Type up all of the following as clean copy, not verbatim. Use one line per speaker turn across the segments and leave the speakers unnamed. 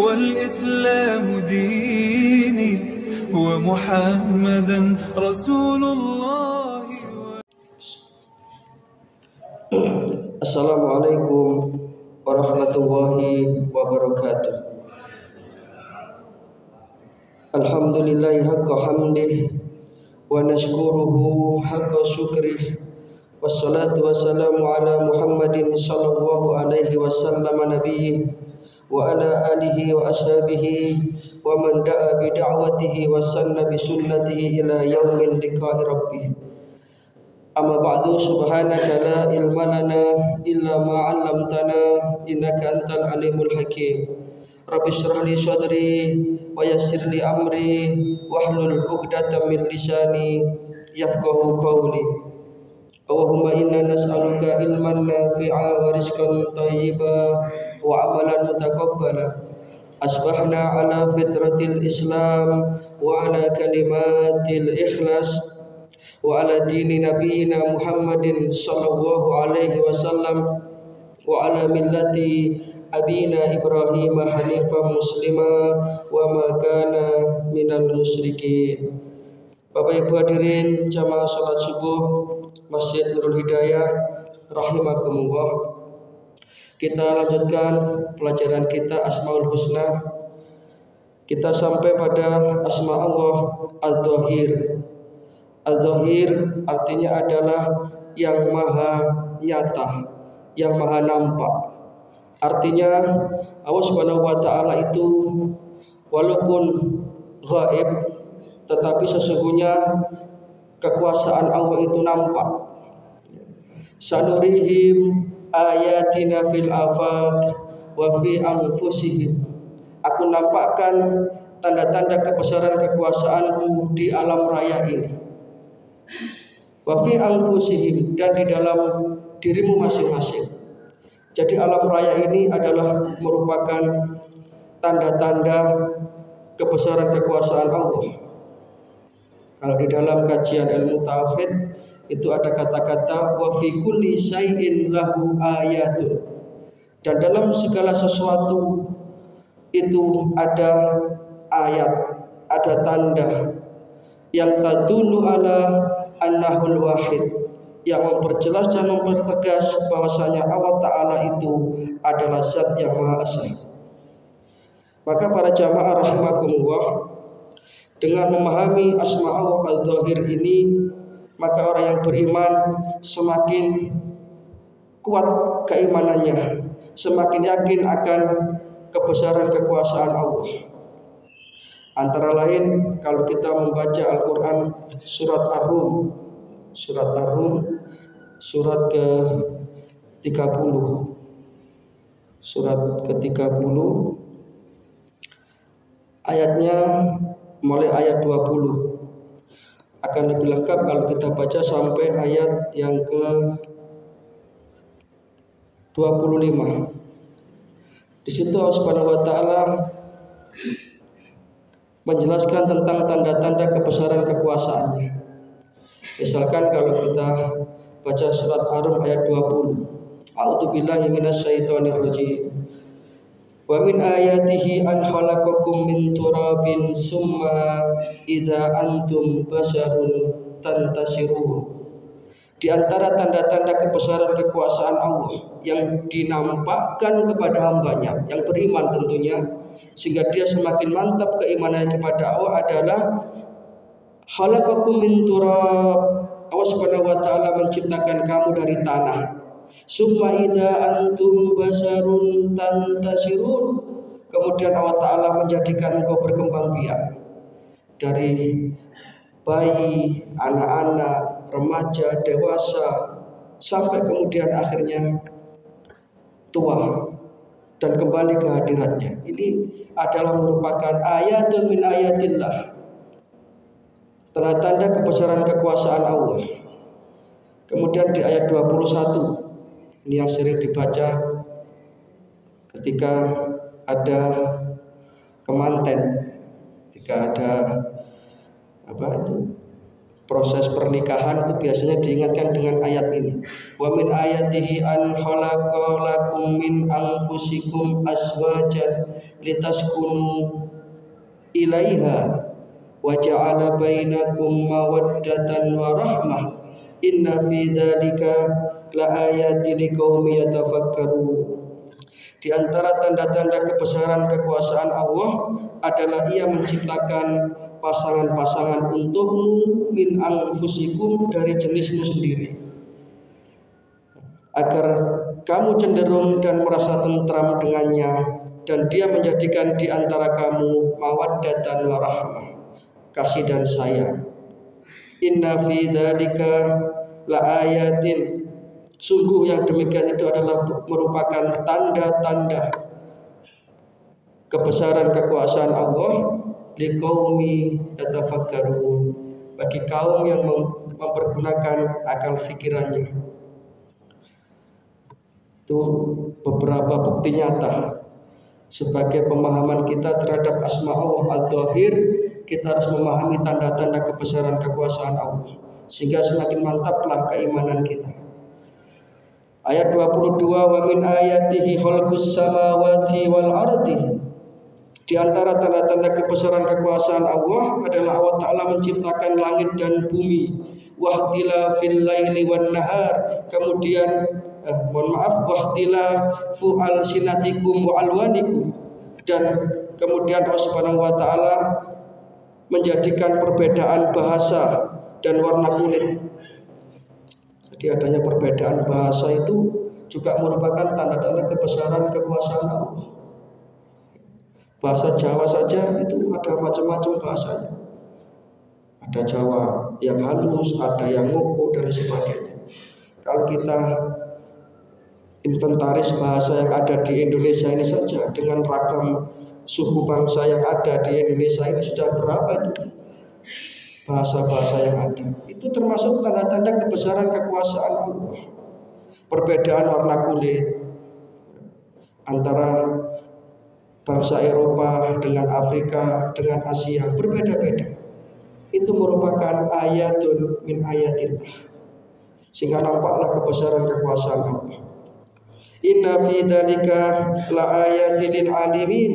والإسلام ديني ومحمدا رسول الله.
Assalamualaikum warahmatullahi wabarakatuh. Alhamdulillahi haqqa hamdih wa nashkuruhu haqqa syukrih. Wassalatu wassalamu ala Muhammadin sallallahu alaihi wasallam nabiyyih wa ala alihi wa ashabihi wa man da'a bi da'watihi wa sanna bi sunnatihi ila yaumil liqa'i rabbih. Amma ba'du, subhanaka la ilma lana illa ma 'allamtana innaka antal alimul hakim. Rabbi shrah li sadri wa yassir li amri wahlul 'uqdatam min lisani yafqahu qawli. Allahumma inna nas'aluka ilman nafi'a wa rizqan thayyiba wa amalan mutaqabbala. Asbahna ala fitratil Islam wa ala kalimatil ikhlas wa ala dini nabiyina Muhammadin sallallahu alaihi wasallam wa ala millati abina Ibrahim hanifan muslima wa ma kana minal musyrikin. Bapak Ibu hadirin jamaah salat subuh Masjid Nurul Hidayah rahimakumullah. Kita lanjutkan pelajaran kita Asmaul Husna. Kita sampai pada asma Allah Al-Dhahir. Al-Dhahir artinya adalah yang maha nyata, yang maha nampak. Artinya Allah Subhanahu wa taala itu walaupun gaib, tetapi sesungguhnya kekuasaan Allah itu nampak. Sanurihim ayatina fil afaq wa fi anfusihim. Aku nampakkan tanda-tanda kebesaran kekuasaanku di alam raya ini. Wa fi anfusihim, dan di dalam dirimu masing-masing. Jadi alam raya ini adalah merupakan tanda-tanda kebesaran kekuasaan Allah. Kalau di dalam kajian ilmu tauhid itu ada kata-kata wa fi kulli syai'in lahu ayatun. Dan dalam segala sesuatu itu ada ayat, ada tanda yang tadullu ala annahul wahid, yang memperjelas dan mempertegas bahwasanya Allah Ta'ala itu adalah zat yang maha esa. Maka para jamaah rahimakumullah, dengan memahami asma Allah Al-Dhahir ini, maka orang yang beriman semakin kuat keimanannya, semakin yakin akan kebesaran kekuasaan Allah. Antara lain kalau kita membaca Al-Quran surat Ar-Rum, surat ke-30, surat ke-30 ayatnya mulai ayat 20 akan lebih lengkap kalau kita baca sampai ayat yang ke 25. Di situ Allah Subhanahu wa taala menjelaskan tentang tanda-tanda kebesaran kekuasaannya. Misalkan kalau kita baca surat Ar-Rum ayat 20. A'udzubillahi minasyaitonir rajim. Wa min ayatihi an khalaqakum min turabin summa idza antum basharun tantasirun. Di antara tanda-tanda kebesaran kekuasaan Allah yang dinampakkan kepada hambanya yang beriman tentunya, sehingga dia semakin mantap keimanannya kepada Allah adalah khalaqakum min turab. Allah Subhanahu wa taala menciptakan kamu dari tanah. Summa idza antum basarun tantasirun. Kemudian Allah Ta'ala menjadikan engkau berkembang biak dari bayi, anak-anak, remaja, dewasa, sampai kemudian akhirnya tua dan kembali ke hadiratnya. Ini adalah merupakan ayatun min ayatillah, tanda-tanda kebesaran kekuasaan Allah. Kemudian di ayat 21, ini yang sering dibaca ketika ada kemanten, ketika ada proses pernikahan itu biasanya diingatkan dengan ayat ini. Wa min ayatihi an khalaqalakum min anfusikum azwajan litaskunu ilaiha wa ja'ala bainakum mawaddatan wa rahmah inna fi dzalika laayatin liqaumin yatafakkarun. Di antara tanda-tanda kebesaran kekuasaan Allah adalah Ia menciptakan pasangan-pasangan untukmu min anfusikum dari jenismu sendiri, agar kamu cenderung dan merasa tentram dengannya, dan Dia menjadikan di antara kamu mawaddatan wa rahmah, kasih dan sayang. Inna fi dzalika laayatin, sungguh yang demikian itu adalah merupakan tanda-tanda kebesaran kekuasaan Allah liqaumi yatafakkarun, bagi kaum yang mempergunakan akal fikirannya. Itu beberapa bukti nyata sebagai pemahaman kita terhadap asma Allah ad-dhahir. Kita harus memahami tanda-tanda kebesaran kekuasaan Allah, sehingga semakin mantaplah keimanan kita. Ayat 22, wa min ayatihi khalqus samawati wal ardi. Di antara tanda-tanda kebesaran kekuasaan Allah adalah Allah Ta'ala menciptakan langit dan bumi. Wahtilafil laili wan nahar. Kemudian wahtilafu alsinatikum wa alwanikum. Dan kemudian Allah Subhanahu wa Ta'ala menjadikan perbedaan bahasa dan warna kulit. Jadi adanya perbedaan bahasa itu juga merupakan tanda-tanda kebesaran kekuasaan Allah. Bahasa Jawa saja itu ada macam-macam bahasanya. Ada Jawa yang halus, ada yang ngoko dan sebagainya. Kalau kita inventaris bahasa yang ada di Indonesia ini saja, dengan ragam suku bangsa yang ada di Indonesia ini, sudah berapa itu bahasa-bahasa yang ada. Itu termasuk tanda-tanda kebesaran kekuasaan Allah. Perbedaan warna kulit antara bangsa Eropa dengan Afrika dengan Asia berbeda-beda. Itu merupakan ayatun min ayatillah, sehingga nampaklah kebesaran kekuasaan Allah. Inna fi dzalika la ayatin lil alimin.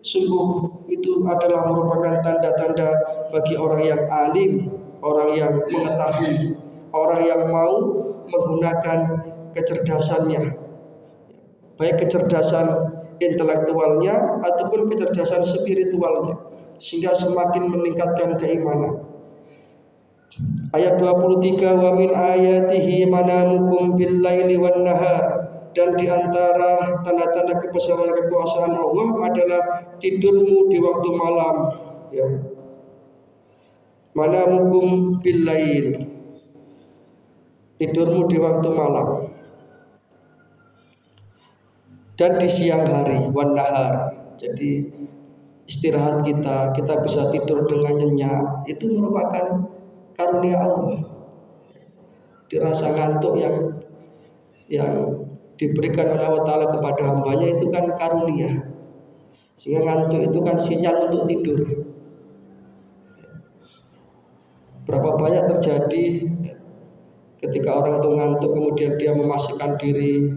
Sungguh itu adalah merupakan tanda-tanda bagi orang yang alim, orang yang mengetahui, orang yang mau menggunakan kecerdasannya, baik kecerdasan intelektualnya ataupun kecerdasan spiritualnya, sehingga semakin meningkatkan keimanan. Ayat 23, wa min ayatihi manamukum bil laili wan nahar. Dan di antara tanda-tanda kebesaran kekuasaan Allah adalah tidurmu di waktu malam, ya. Manamukum bil lail, tidurmu di waktu malam, dan di siang hari, wan nahar. Jadi istirahat kita bisa tidur dengan nyenyak, itu merupakan karunia Allah. Dirasa ngantuk yang diberikan oleh Allah Ta'ala kepada hambanya itu kan karunia. Sehingga ngantuk itu kan sinyal untuk tidur. Berapa banyak terjadi ketika orang itu ngantuk kemudian dia memasukkan diri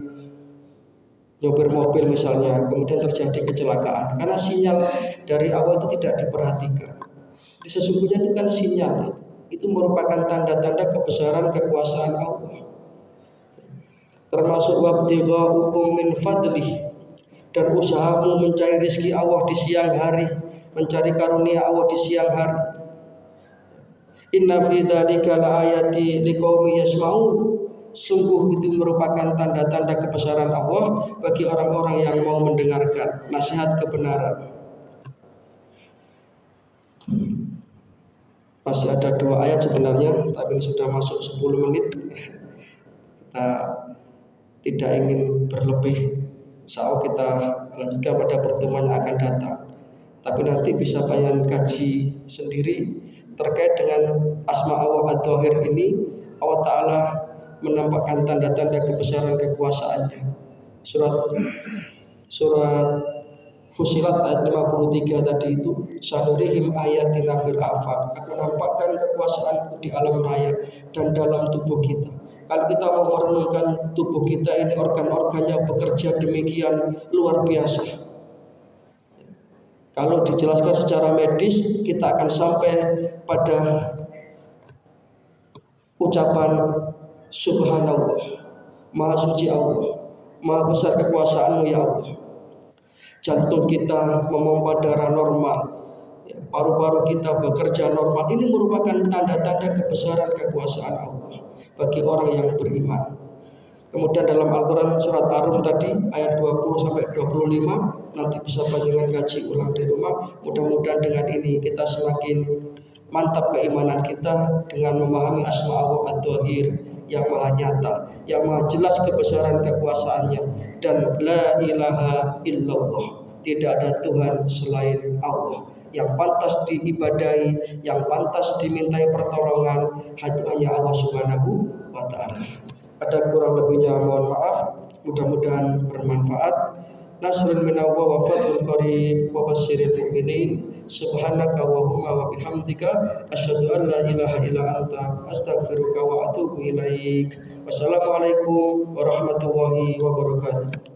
nyopir mobil misalnya, kemudian terjadi kecelakaan karena sinyal dari awal itu tidak diperhatikan. Sesungguhnya itu kan sinyal, itu merupakan tanda-tanda kebesaran kekuasaan Allah. Termasuk wabtighaukum min fadlih, dan usahamu mencari rezeki Allah di siang hari, mencari karunia Allah di siang hari. Inna fi dzalika laayati liqaumin yasmaun. Sungguh itu merupakan tanda-tanda kebesaran Allah bagi orang-orang yang mau mendengarkan nasihat kebenaran. Masih ada 2 ayat sebenarnya, tapi sudah masuk 10 menit. Kita tidak ingin berlebih. Insya kita lanjutkan pada pertemuan yang akan datang. Tapi nanti bisa pengen kaji sendiri terkait dengan asma Allah ad-dhahir ini. Allah Ta'ala menampakkan tanda-tanda kebesaran kekuasaannya. Surat Fusilat ayat 53 tadi itu, sanurihim ayatina fil afaq, aku nampakkan kekuasaanku di alam raya dan dalam tubuh kita. Kalau kita mau merenungkan tubuh kita ini, organ-organnya bekerja demikian luar biasa. Kalau dijelaskan secara medis, kita akan sampai pada ucapan Subhanallah, Maha suci Allah, Maha besar kekuasaan-Mu ya Allah. Jantung kita memompa darah normal, paru-paru kita bekerja normal. Ini merupakan tanda-tanda kebesaran kekuasaan Allah bagi orang yang beriman. Kemudian dalam Al-Quran surat Ar-Rum tadi ayat 20-25, nanti bisa panjenengan kaji ulang di rumah. Mudah-mudahan dengan ini kita semakin mantap keimanan kita dengan memahami asma Allah Ad-Dhahir yang maha nyata, yang maha jelas kebesaran kekuasaannya, dan la ilaha illallah, tidak ada Tuhan selain Allah yang pantas diibadahi, yang pantas dimintai pertolongan, hanya Allah Subhanahu wa ta'ala. Ada kurang lebihnya mohon maaf, mudah-mudahan bermanfaat. Nasrun minallah wa fathun qarib wa basyiril mu'minin. Subhanaka Allahumma wa bihamdika asyhadu an la ilaha illa anta astaghfiruka wa atubu ilaik. Wassalamualaikum warahmatullahi wabarakatuh.